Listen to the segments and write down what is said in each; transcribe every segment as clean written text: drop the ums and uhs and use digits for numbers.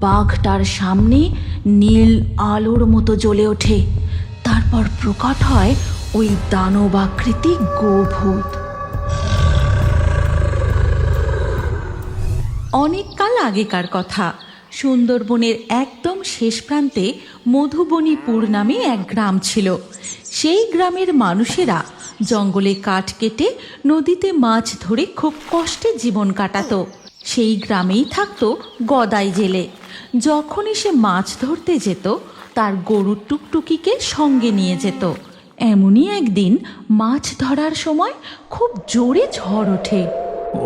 বাঘটার সামনে নীল আলোর মতো জ্বলে ওঠে। তারপর প্রকট হয় ওই দানবাকৃতি গোভূত। অনেক কাল আগেকার কথা, সুন্দরবনের একদম শেষ প্রান্তে মধুবনীপুর নামে এক গ্রাম ছিল। সেই গ্রামের মানুষেরা জঙ্গলে কাঠ কেটে নদীতে মাছ ধরে খুব কষ্টে জীবন কাটাতো। সেই গ্রামেই থাকতো গদাই জেলে। যখনই সে মাছ ধরতে যেত তার গরুর টুকটুকিকে সঙ্গে নিয়ে যেত। এমনই একদিন মাছ ধরার সময় খুব জোরে ঝড় ওঠে।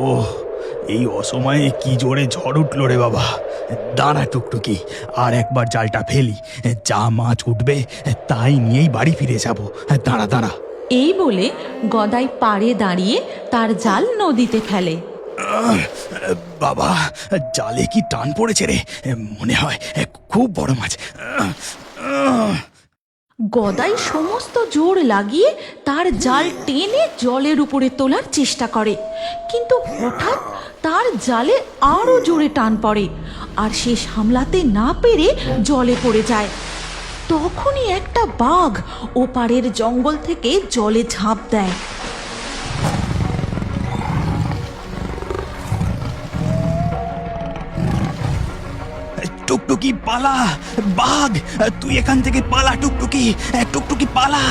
ওহ, এই অসময়ে কি জোরে ঝড় উঠলো রে বাবা। দাঁড়া টুকটুকি, আর একবার জালটা ফেলি, যা মাছ উঠবে তাই নিয়েই বাড়ি ফিরে যাব। দাঁড়া দাঁড়া। এই বলে গদাই পাড়ে দাঁড়িয়ে তার জাল নদীতে ফেলে। বাবা, জালে কি টান পড়েছে রে, মনে হয় খুব বড় মাছ। গদাই সমস্ত জোর লাগিয়ে তার জাল টেনে জলের উপরে তোলার চেষ্টা করে, কিন্তু হঠাৎ তার জালে আরো জোরে টান পড়ে আর সে সামলাতে না পেরে জলে পড়ে যায়। তখনই একটা বাঘ ওপারের জঙ্গল থেকে জলে ঝাঁপ দেয়। টুকটুকি পালা, বাঘ তুই এখান থেকে পালা। টুকটুকি টুকটুকি পালা,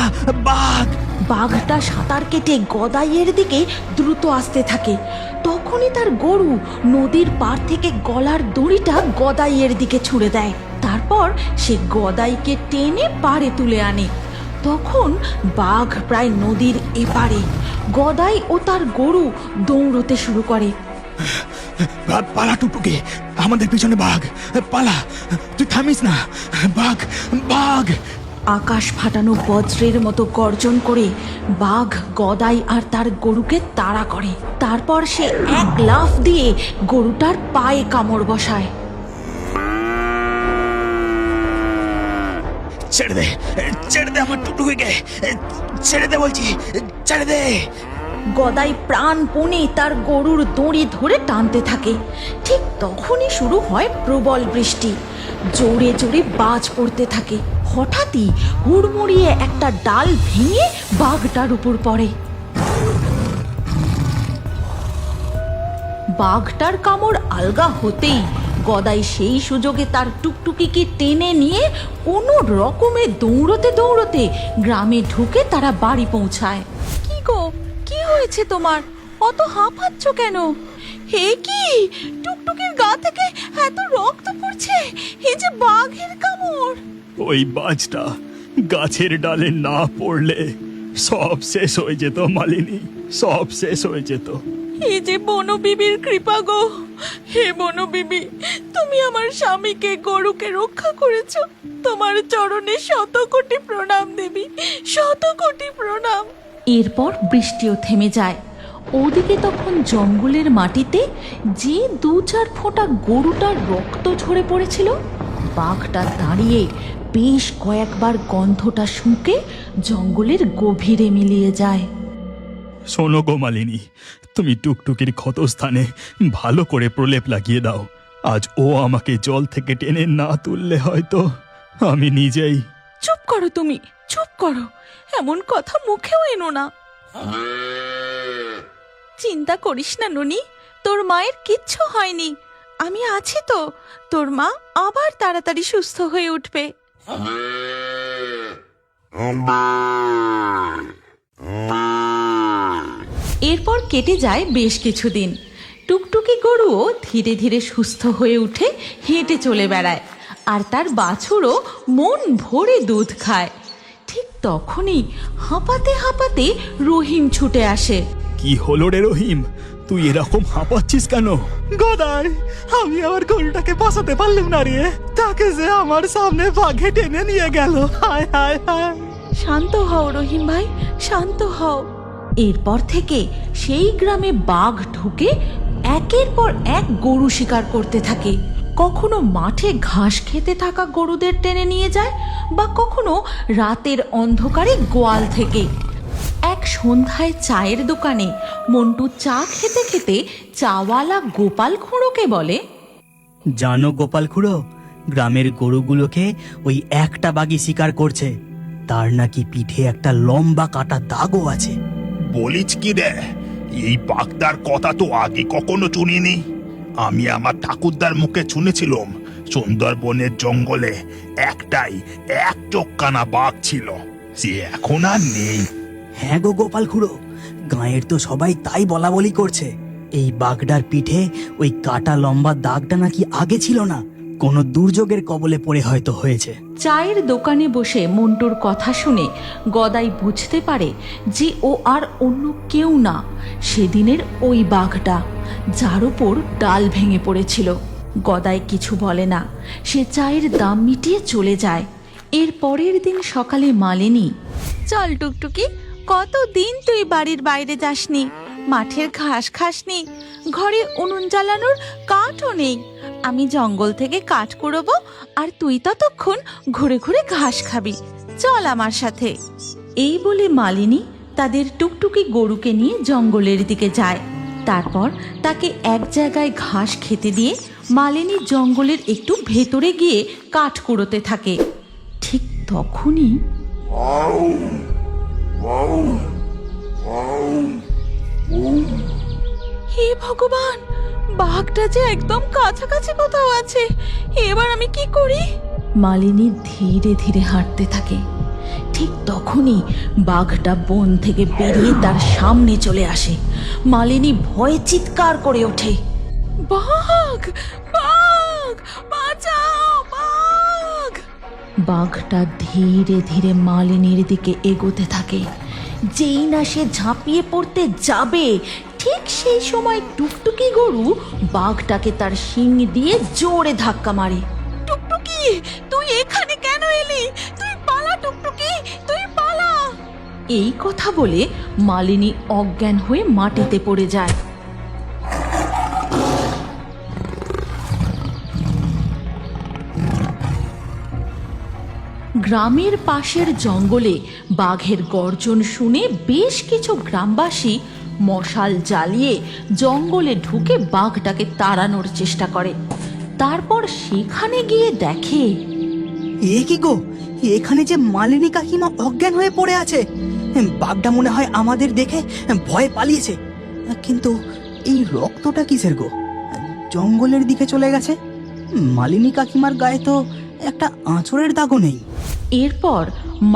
বাঘ। বাঘটা সাঁতার কেটে গদাইয়ের দিকে দ্রুত আসতে থাকে। তখনই তার গরু নদীর পাড় থেকে গলার দড়িটা গদাইয়ের দিকে ছুঁড়ে দেয়। তারপর সে গদাইকে টেনে পাড়ে তুলে আনে। তখন বাঘ প্রায় নদীর এপারে। গদাই ও তার গরু দৌড়তে শুরু করে। পালা টুকটুকি, আমাদের পিছনে বাঘ, পালা, তুই থামিস না। বাঘ, বাঘ। আকাশ ফাটানো বজ্রের মতো গর্জন করে বাঘ গদাই আর তার গরুকে তাড়া করে। তারপর সে এক লাফ দিয়ে গরুটার পায়ে কামড় বসায়। ছেড়ে দে, ছেড়ে দে আমার টুকটুকিকে, ছেড়ে দে বলছি, ছেড়ে দে। গদাই প্রাণপণে তার গরুর দড়ি ধরে টানতে থাকে। ঠিক তখনই শুরু হয় প্রবল বৃষ্টি। জোরে জোরে বাজ পড়তে থাকে। হঠাৎই হুড়মুড়িয়ে একটা ডাল ভেঙে বাঘটার উপর পড়ে। বাঘটার কামড় আলগা হতেই গদাই সেই সুযোগে তার টুকটুকিকে টেনে নিয়ে কোনো রকমে দৌড়তে দৌড়তে গ্রামে ঢুকে তারা বাড়ি পৌঁছায়। কি গো, কি হয়েছে তোমার? অত হাঁপাচ্ছ কেন? হে কি, টুকটুকির গা থেকে এত রক্ত পড়ছে! এই যে বাঘের কামড়! ওই বাজটা গাছের ডালে না পড়লে সব শেষ হয়ে যেত মালিনী, সব শেষ হয়ে যেত। এই যে বনবিবির কৃপা গো! হে বনবিবি, তুমি আমার স্বামীকে গরুকে রক্ষা করেছ। তোমার চরণে শত কোটি প্রণাম দেবী, শত কোটি প্রণাম। এরপর বৃষ্টিও থেমে যায়। ওদিকে তখন জঙ্গলের মাটিতে যে 2-4 ফোঁটা গরুটার রক্ত ঝরে পড়েছিল, বাঘটা দাঁড়িয়ে বেশ কয়েকবার গন্ধটা শুঁকে জঙ্গলের গভীরে মিলিয়ে যায়। শোনো গো মালিনী, তুমি টুকটুকির ক্ষতস্থানে ভালো করে প্রলেপ লাগিয়ে দাও। আজ ও আমাকে জল থেকে টেনে না তুললে হয়তো আমি নিজেই। চুপ করো তুমি, চুপ করো, এমন কথা মুখেও এনো না। চিন্তা করিস না ননি, তোর মায়ের কিচ্ছু হয়নি। আমি আছি তো, তোর মা আবার তাড়াতাড়ি সুস্থ হয়ে উঠবে। এরপর কেটে যায় বেশ কিছুদিন। টুকটুকি গরুও ধীরে ধীরে সুস্থ হয়ে উঠে হেঁটে চলে বেড়ায়, আর তার বাছুরও মন ভরে দুধ খায়। ঠিক তখনই হাঁপাতে হাঁপাতে রহিম ছুটে আসে। কি হলো রে রহিম, তুই এরকম হাঁপাচ্ছিস কেন? গদাই, আমি আমার গরুটাকে বাঁচাতে পারলাম না রে, তাকে যে আমার সামনে বাঘে টেনে নিয়ে গেল। হায় হায় হায়। শান্ত হও রহিম ভাই, শান্ত হও। এরপর থেকে সেই গ্রামে বাঘ ঢুকে একের পর এক গরু শিকার করতে থাকে। কখনো মাঠে ঘাস খেতে থাকা গরুদের টেনে নিয়ে যায়, বা কখনো রাতের অন্ধকারে গোয়াল থেকে। এক সন্ধ্যায় চায়ের দোকানে মন্টু চা খেতে খেতে চাওয়ালা গোপাল খুঁড়োকে বলে, জানো গোপাল খুড়ো, গ্রামের গরুগুলোকে ওই একটা বাঘই শিকার করছে। তার নাকি পিঠে একটা লম্বা কাটা দাগও আছে। বলিস কি রে? এই বাগদার কথা তো আগে কখনো শুনিনি। আমি আমার ঠাকুরদার মুখে শুনেছিলাম সুন্দরবনের জঙ্গলে একটাই এক চোখকানা বাঘ ছিল, সে এখন আর নেই। হ্যাঁ গো গোপাল খুড়ো, গাঁয়ের তো সবাই তাই বলা বলি করছে। এই বাঘটার পিঠে ওই কাটা লম্বা দাগটা নাকি আগে ছিল না, কোনো দুর্যোগের কবলে পড়ে হয়তো হয়েছে। চায়ের দোকানে বসে মন্টুর কথা শুনে গদাই বুঝতে পারে যে ও আর অন্য কেউ না, সেদিনের ওই বাঘটা যার উপর ডাল ভেঙে পড়েছিল। গদাই কিছু বলে না, সে চায়ের দাম মিটিয়ে চলে যায়। এর পরের দিন সকালে মালিনী, চল টুকটুকি, কতদিন তুই বাড়ির বাইরে যাসনি, মাঠের ঘাস খাসনি, ঘরে উনুন জ্বালানোর কাঠও নেই। আমি জঙ্গল থেকে কাঠ কুড়োবো আর তুই ততক্ষণ ঘুরে ঘুরে ঘাস খাবি, চল আমার সাথে। এই বলে মালিনী তাদের টুকটুকি গরুকে নিয়ে জঙ্গলের দিকে যায়। তারপর তাকে এক জায়গায় ঘাস খেতে দিয়ে মালিনী জঙ্গলের একটু ভেতরে গিয়ে কাঠ কুড়োতে থাকে। ঠিক তখনই হে ভগবান, বাঘটা যে একদম কাছাকাছি কোথাও আছে, এবার আমি কি করি? মালিনী ধীরে ধীরে হাঁটতে থাকে। ঠিক তখনই বাঘটা বন থেকে বেরিয়ে তার সামনে চলে আসে। মালিনী ভয়ে চিৎকার করে ওঠে, বাঘ, বাঘ, বাঁচাও, বাঘ! বাঘটা ধীরে ধীরে মালিনীর দিকে এগোতে থাকে। যেই না সে ঝাঁপিয়ে পড়তে যাবে, ঠিক সেই সময় টুকটুকি গরু বাঘটাকে তার শিং দিয়ে জোরে ধাক্কা মারে। টুকটুকি, তুই এখানে কেন এলি? তুই পালা টুকটুকি, তুই পালা! এই কথা বলে মালিনী অজ্ঞান হয়ে মাটিতে পড়ে যায়। গ্রামের পাশের জঙ্গলে বাঘের গর্জন শুনে বেশ কিছু গ্রামবাসী মশাল জ্বালিয়ে জঙ্গলে ঢুকে বাঘটাকে তাড়ানোর চেষ্টা করে। তারপর সেখানে গিয়ে দেখে, এ কি গো, এখানে যে মালিনী কাকিমা অজ্ঞান হয়ে পড়ে আছে। বাঘটা মনে হয় আমাদের দেখে ভয়ে পালিয়েছে। কিন্তু এই রক্তটা কিসের গো? জঙ্গলের দিকে চলে গেছে। মালিনী কাকিমার গায়ে তো একটা আঁচড়ের দাগও নেই। এরপর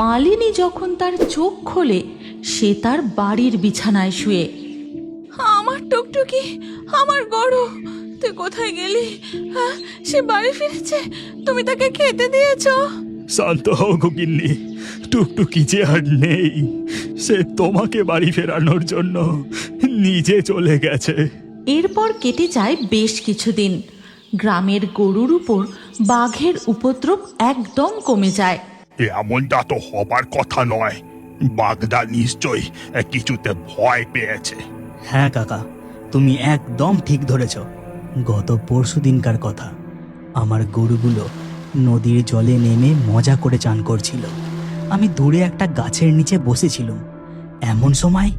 মালিনী যখন তার চোখ খোলে, সে তার বাড়ির বিছানায় শুয়ে। আমার টুকটুকি, আমার গরু, তুই কোথায় গেলি? সে বাড়ি ফিরেছে, তুমি তাকে খেতে দিয়েছো? শান্ত হও গিন্নি, টুকটুকি যে আর নেই, সে তোমাকে বাড়ি ফেরানোর জন্য নিজে চলে গেছে। এরপর কেটে যায় বেশ কিছুদিন। গ্রামের গরুর উপর বাঘের উপদ্রব একদম কমে যায়। এমনটা তো হবার কথা নয়, বাগদা নিশ্চয়ই কিছুতে ভয় পেয়েছে। হ্যাঁ কাকা, তুমি একদম ঠিক ধরেছ। গত পরশু দিনকার কথা, আমার গরুগুলো নদীর জলে নেমে মজা করে চান করছিল। আমি দূরে একটা গাছের নিচে বসেছিলাম। এমন সময়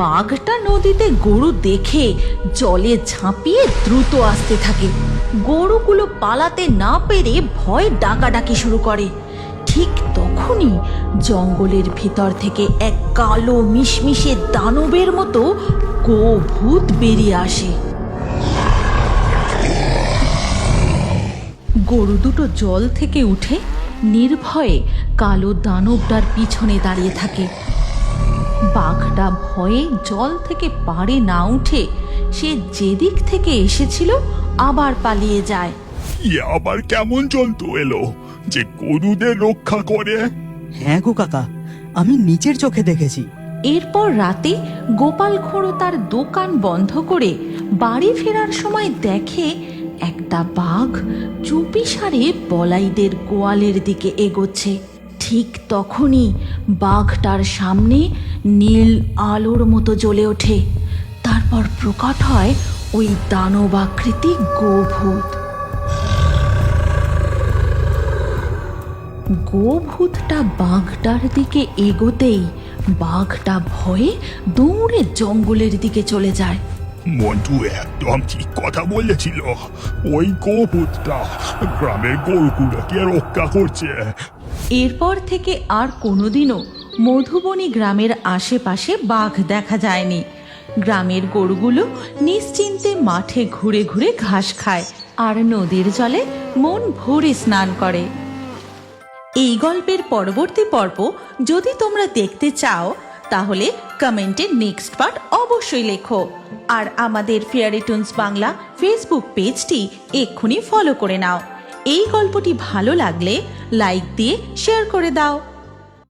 বাঘটা নদীতে গরু দেখে জলে ঝাঁপিয়ে দ্রুত আসতে থাকে। গরুগুলো পালাতে না পেরে ভয় ডাকাডাকি শুরু করে। ঠিক তখনই জঙ্গলের ভিতর থেকে এক কালো মিশমিশে দানবের মতো গোভূত বেরিয়ে আসে। গরু দুটো জল থেকে উঠে নির্ভয়ে কালো দানবটার পিছনে দাঁড়িয়ে থাকে। বাঘটা ভয়ে জল থেকে পাড়ে না উঠে সে যেদিক থেকে এসেছিল আবার পালিয়ে যায়। আবার কেমন জন্তু এলো যে গরুদের রক্ষা করে? হ্যাঁ গো কাকা, আমি নিচের চোখে দেখেছি। এরপর রাতে গোপাল খুড়ো তার দোকান বন্ধ করে বাড়ি ফেরার সময় দেখে একটা বাঘ চুপিসারে বলাইদের গোয়ালের দিকে এগোচ্ছে। ঠিক তখনই বাঘটার সামনে নীল আলোর মতো জ্বলে ওঠে। তারপর প্রকট হয় ওই দানবাকৃতি গোভূত। গোভূতটা বাঘটার দিকে এগোতেই বাঘটা ভয়ে দৌড়ে জঙ্গলের দিকে চলে যায়। মন্টু একদম ঠিক কথা বলেছিল। ওই গোপুত্রটা গ্রামের গরুগুলোকে রক্ষা করছে। এরপর থেকে আর কোনোদিনও মধুবনী গ্রামের আশেপাশে বাঘ দেখা যায়নি। গ্রামের গরুগুলো নিশ্চিন্তে মাঠে ঘুরে ঘুরে ঘাস খায় আর নদীর জলে মন ভরে স্নান করে। এই গল্পের পরবর্তী পর্ব যদি তোমরা দেখতে চাও তাহলে কমেন্টে নেক্সট পার্ট অবশ্যই লেখো। আর আমাদের ফেয়ারি টুনস বাংলা ফেসবুক পেজটি এক্ষুনি ফলো করে নাও। এই গল্পটি ভালো লাগলে লাইক দিয়ে শেয়ার করে দাও।